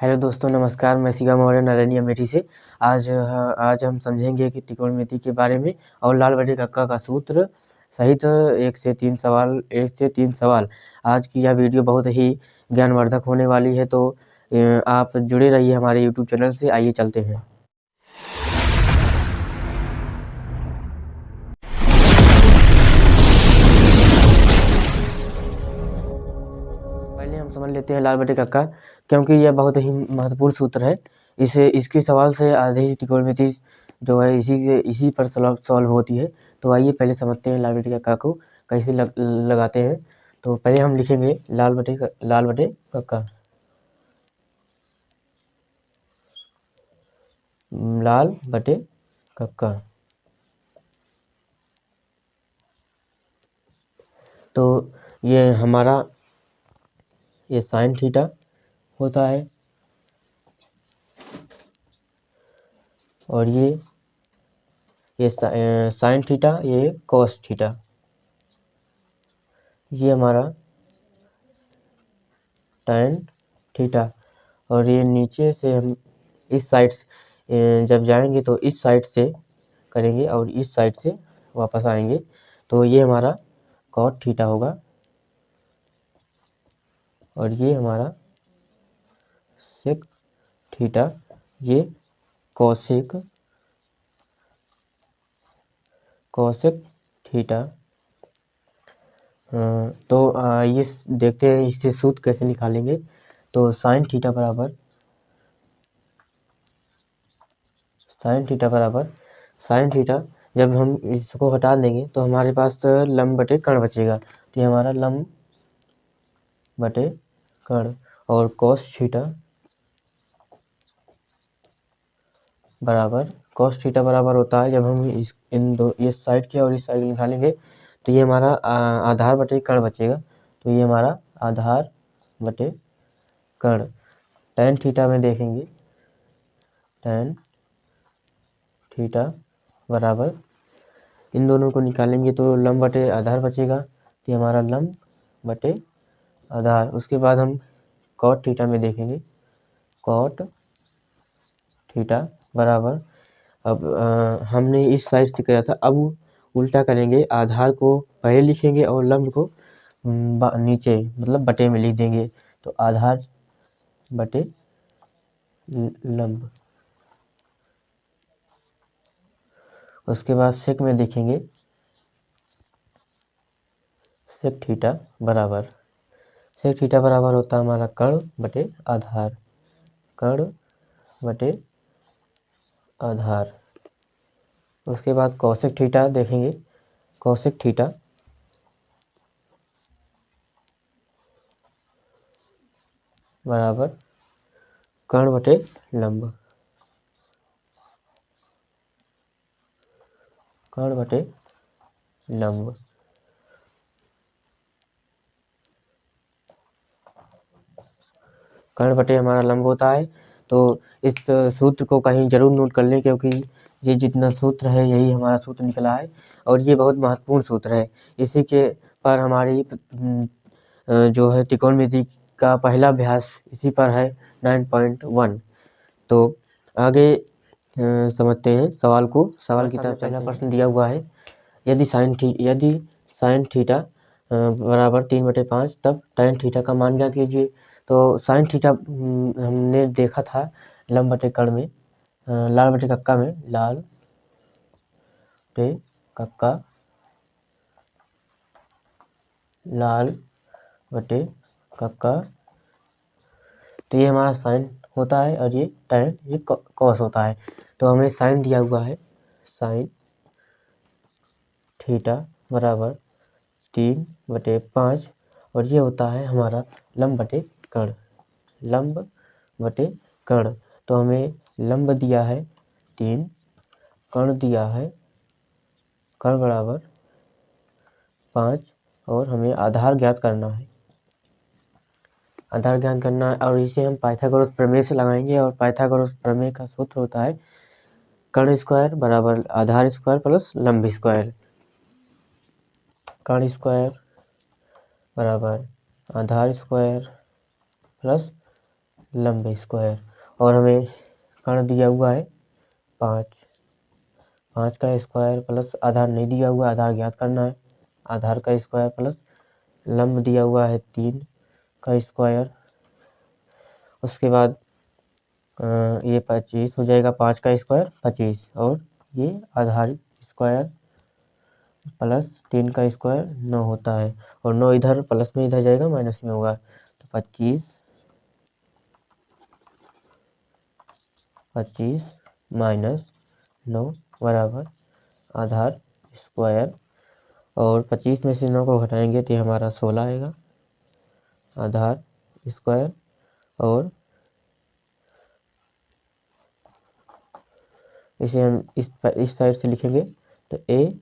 Hello दोस्तों, नमस्कार। मैं शिवम मौर्य नारायणी अमेठी से। आज हम समझेंगे कि त्रिकोणमिति के बारे में और लाल बटे कक्का का सूत्र सहित 1 से 3 सवाल। आज की यह वीडियो बहुत ही ज्ञानवर्धक होने वाली है, तो आप जुड़े रहिए हमारे यूट्यूब चैनल से। आइए चलते हैं। पहले हम समझ लेते हैं लाल बटे कक्का, क्योंकि यह बहुत ही महत्वपूर्ण सूत्र है। इसके सवाल से आधी त्रिकोणमिति जो है इसी पर सॉल्व होती है। तो आइए पहले समझते हैं लाल बटे कक्का को कैसे लगाते हैं। तो पहले हम लिखेंगे लाल बटे कक्का। लाल बटे कक्का। तो ये हमारा ये साइन थीटा होता है, और ये साइन थीटा, ये कॉस थीटा। ये हमारा टैन थीटा। और ये नीचे से हम इस साइड से जब जाएंगे तो इस साइड से करेंगे और इस साइड से वापस आएंगे, तो ये हमारा कॉट थीटा होगा। और ये हमारा सेक थीटा, ये कॉसेक थीटा। तो ये देखते हैं इससे सूत्र कैसे निकालेंगे। तो साइन थीटा बराबर साइन थीटा जब हम इसको हटा देंगे तो हमारे पास लंब बटे कर्ण बचेगा। तो ये हमारा लंब बटे कर्ण। और कॉस थीटा बराबर होता है, जब हम इस साइड के और इस साइड निकालेंगे तो ये हमारा आधार बटे कर्ण बचेगा। तो ये हमारा आधार बटे कर्ण। टैन थीटा में देखेंगे, टैन थीटा बराबर, इन दोनों को निकालेंगे तो लंब बटे आधार बचेगा। तो ये हमारा लंब बटे आधार। उसके बाद हम कॉट थीटा में देखेंगे, कॉट थीटा बराबर, अब हमने इस साइड से किया था, अब उल्टा करेंगे, आधार को पहले लिखेंगे और लंब को नीचे मतलब बटे में लिख देंगे। तो आधार बटे लंब। उसके बाद सेक में देखेंगे, सेक थीटा बराबर होता है हमारा कर्ण बटे आधार, कर्ण बटे आधार। उसके बाद कौशिक थीटा देखेंगे, कौशिक थीटा बराबर कर्ण बटे लंब, कर्ण बटे लंब। कर्ण बटे हमारा लंब होता है। तो इस सूत्र को कहीं जरूर नोट कर लें, क्योंकि ये जितना सूत्र है यही हमारा सूत्र निकला है और ये बहुत महत्वपूर्ण सूत्र है। इसी के पर हमारी जो है त्रिकोणमिति का पहला अभ्यास इसी पर है, 9.1। तो आगे समझते हैं सवाल को। सवाल की तरफ पहला प्रश्न दिया हुआ है, यदि साइन थीटा बराबर 3/5 तब टैन थीटा का मान ज्ञात कीजिए। तो साइन थीटा हमने देखा था लंब बटे कर्ण में, लाल बटे कक्का में, लाल बटे कक्का, लाल बटे कक्का। तो ये हमारा साइन होता है और ये टैन, ये कॉस होता है। तो हमें साइन दिया हुआ है, साइन थीटा बराबर 3/5, और ये होता है हमारा लंब बटे कर्ण, लंब बटे कर्ण। तो हमें लंब दिया है 3, कर्ण दिया है, कर्ण बराबर 5, और हमें आधार ज्ञात करना है, आधार ज्ञात करना है। और इसे हम पाइथागोरस प्रमेय से लगाएंगे, और पाइथागोरस प्रमेय का सूत्र होता है कर्ण स्क्वायर बराबर आधार स्क्वायर प्लस लंब स्क्वायर। कर्ण स्क्वायर बराबर आधार स्क्वायर प्लस लंब स्क्वायर। और हमें कर्ण दिया हुआ है 5, 5 का स्क्वायर प्लस आधार नहीं दिया हुआ, आधार ज्ञात करना है, आधार का स्क्वायर प्लस लंब दिया हुआ है 3 का स्क्वायर। उसके बाद ये 25 हो जाएगा, 5 का स्क्वायर 25, और ये आधार स्क्वायर प्लस 3 का स्क्वायर 9 होता है, और 9 इधर प्लस में इधर जाएगा माइनस में होगा, तो 25 माइनस 9 बराबर आधार स्क्वायर, और 25 में से 9 को घटाएंगे तो ये हमारा 16 आएगा आधार स्क्वायर। और इसे हम इस साइड से लिखेंगे तो a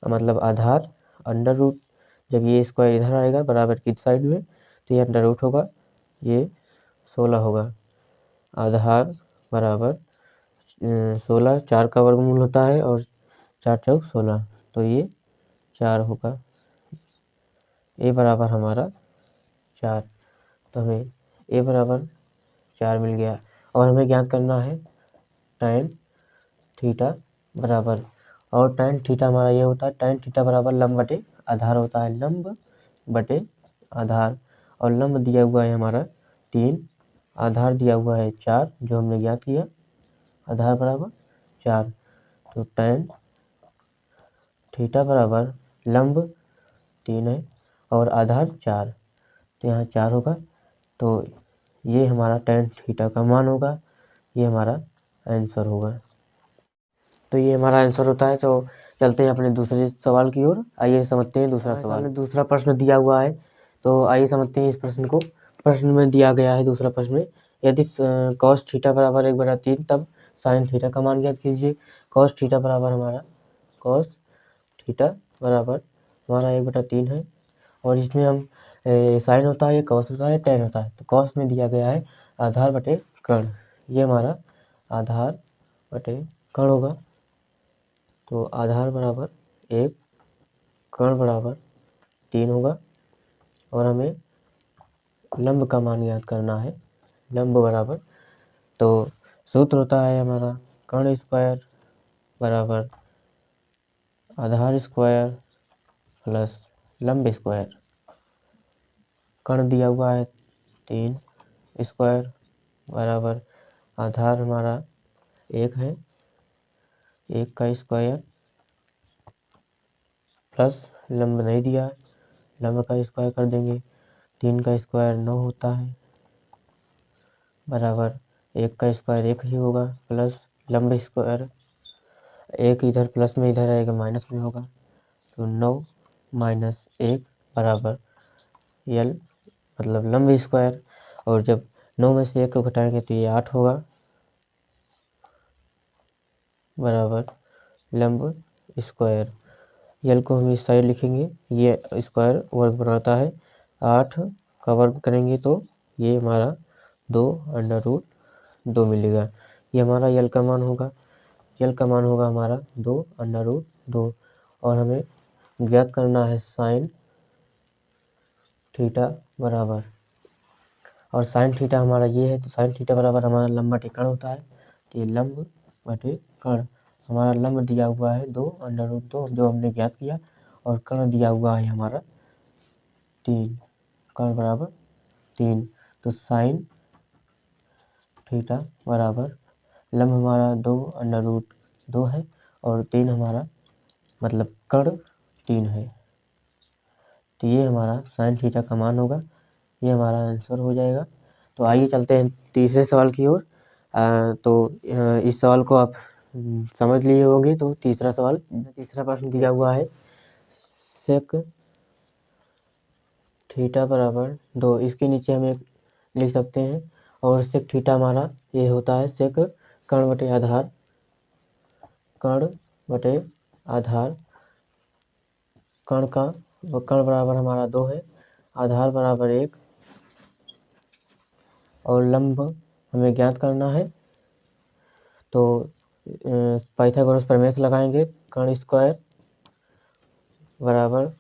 मतलब आधार अंडर रूट, जब ये स्क्वायर इधर आएगा बराबर की साइड में तो ये अंडर रूट होगा, ये 16 होगा आधार बराबर 16, 4 का वर्गमूल होता है और 4 चौक 16, तो ये 4 होगा, a बराबर हमारा 4, तो हमें a बराबर 4 मिल गया। और हमें ज्ञात करना है tan थीटा बराबर, और tan थीटा हमारा ये होता है, tan थीटा बराबर लंब बटे आधार होता है, लंब बटे आधार, और लंब दिया हुआ है हमारा 3, आधार दिया हुआ है 4 जो हमने ज्ञात किया, आधार बराबर 4, तो tan थीटा बराबर लंब 3 है और आधार 4, तो यहाँ 4 होगा, तो ये हमारा tan थीटा का मान होगा, ये हमारा आंसर होगा। तो ये हमारा आंसर होता है। तो चलते हैं अपने दूसरे सवाल की ओर, आइए समझते हैं दूसरा सवाल। दूसरा प्रश्न दिया हुआ है, तो आइए समझते हैं इस प्रश्न को। प्रश्न में दिया गया है दूसरा प्रश्न में, यदि cos थीटा बराबर 1/3 तब sin थीटा का मान ज्ञात कीजिए। cos थीटा बराबर हमारा cos थीटा बराबर हमारा 1/3 है, और इसमें हम साइन होता है, cos होता है, tan होता है, तो cos में दिया गया है आधार बटे कर्ण, ये हमारा आधार बटे कर्ण होगा, तो आधार बराबर 1, कर्ण बराबर 3 होगा, और हमें लंब का मान ज्ञात करना है, लंब बराबर, तो सूत्र होता है हमारा कर्ण स्क्वायर बराबर आधार स्क्वायर प्लस लंब स्क्वायर। कर्ण दिया हुआ है 3 स्क्वायर बराबर आधार हमारा 1 है, 1 का स्क्वायर प्लस लंब नहीं दिया, लंब का स्क्वायर कर देंगे, 3 का स्क्वायर 9 होता है बराबर 1 का स्क्वायर 1 ही होगा, प्लस लंब स्क्वायर 1 इधर प्लस में इधर आएगा माइनस में होगा, तो 9 माइनस 1 बराबर यल मतलब लंब स्क्वायर, और जब 9 में से 1 को घटाएंगे तो ये 8 होगा बराबर लंब स्क्वायर। यल को हम इस साइड लिखेंगे, ये स्क्वायर वर्ग बनाता है, 8 का वर्ग करेंगे तो ये हमारा 2√2 मिलेगा, ये हमारा यल का मान होगा, यल का मान होगा हमारा 2√2, और हमें ज्ञात करना है साइन थीटा बराबर, और साइन थीटा हमारा ये है, तो साइन थीटा बराबर हमारा लंब बटे कर्ण होता है, तो ये लंब बटे कर्ण, हमारा लंब दिया हुआ है 2√2 जो हमने ज्ञात किया, और कर्ण दिया हुआ है हमारा 3, कर्ण बराबर 3, तो साइन थीटा बराबर लंब हमारा 2√2 है, और 3 हमारा मतलब कर्ण 3 है, तो ये हमारा साइन थीटा का मान होगा, ये हमारा आंसर हो जाएगा। तो आइए चलते हैं तीसरे सवाल की ओर। तो इस सवाल को आप समझ लिए होंगे, तो तीसरा प्रश्न दिया हुआ है, सेक थीटा बराबर 2, इसके नीचे हम एक लिख सकते हैं, और सेक थीटा हमारा ये होता है सेक कर्ण बटे आधार, कर्ण बटे आधार, कर्ण बराबर हमारा 2 है, आधार बराबर 1, और लंब हमें ज्ञात करना है, तो पाइथागोरस प्रमेय से लगाएंगे, कर्ण स्क्वायर बराबर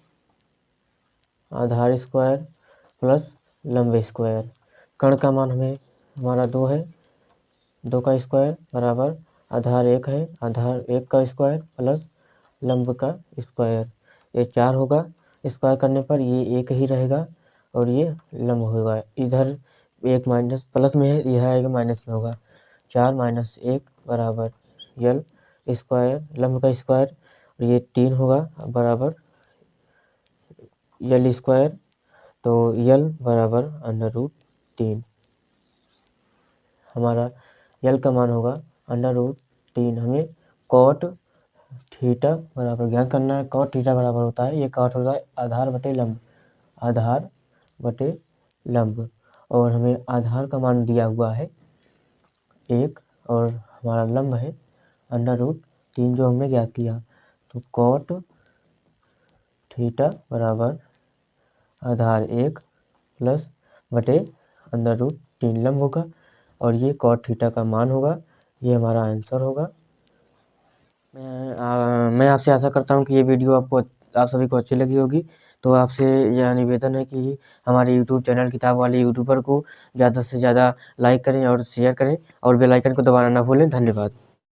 आधार स्क्वायर प्लस लंब स्क्वायर। कर्ण का मान हमें हमारा 2 है, 2 का स्क्वायर बराबर आधार 1 है, आधार 1 का स्क्वायर प्लस लंब का स्क्वायर, ये 4 होगा। स्क्वायर करने पर ये 1 ही रहेगा और ये लंब होगा। इधर 1 माइनस प्लस में है, यह आएगा माइनस में होगा। 4 माइनस 1 बराबर यल स्क्वायर, लंब का स्क्वायर, और ये 3 होगा बराबर यल स्क्वायर, तो यल बराबर √3। हमारा यल का मान होगा √3। हमें कॉट थीटा बराबर ज्ञात करना है। कॉट थीटा बराबर होता है, ये कॉट होता है आधार बटे लंब, आधार बटे लंब, और हमें आधार का मान दिया हुआ है 1 और हमारा लंब है √3 जो हमने ज्ञात किया। तो कॉट थीटा बराबर आधार 1 प्लस बटे √3 लंब होगा, और ये कॉट थीटा का मान होगा। ये हमारा आंसर होगा। मैं आपसे आशा करता हूँ कि ये वीडियो आप सभी को अच्छी लगी होगी। तो आपसे यह निवेदन है कि हमारे यूट्यूब चैनल किताब वाले यूट्यूबर को ज़्यादा से ज़्यादा लाइक करें और शेयर करें, और बेल आइकन को दबाना ना भूलें। धन्यवाद।